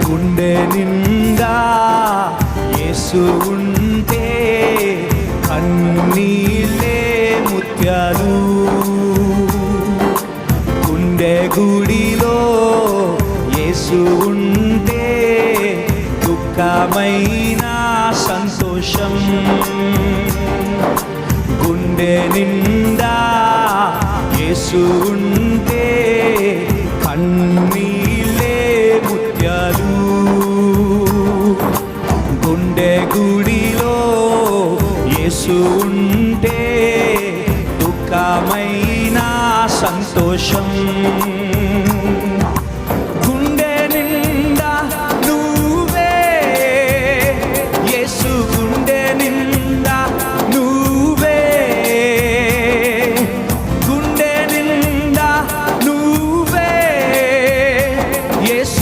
గుండె నిండా యేసు ఉంటే కన్నీళ్ళే ముత్యాలు. గుండె గుడిలో యేసు ఉంటే దుఃఖమైన సంతోషం. గుండె నిండా యేసు ఉంటే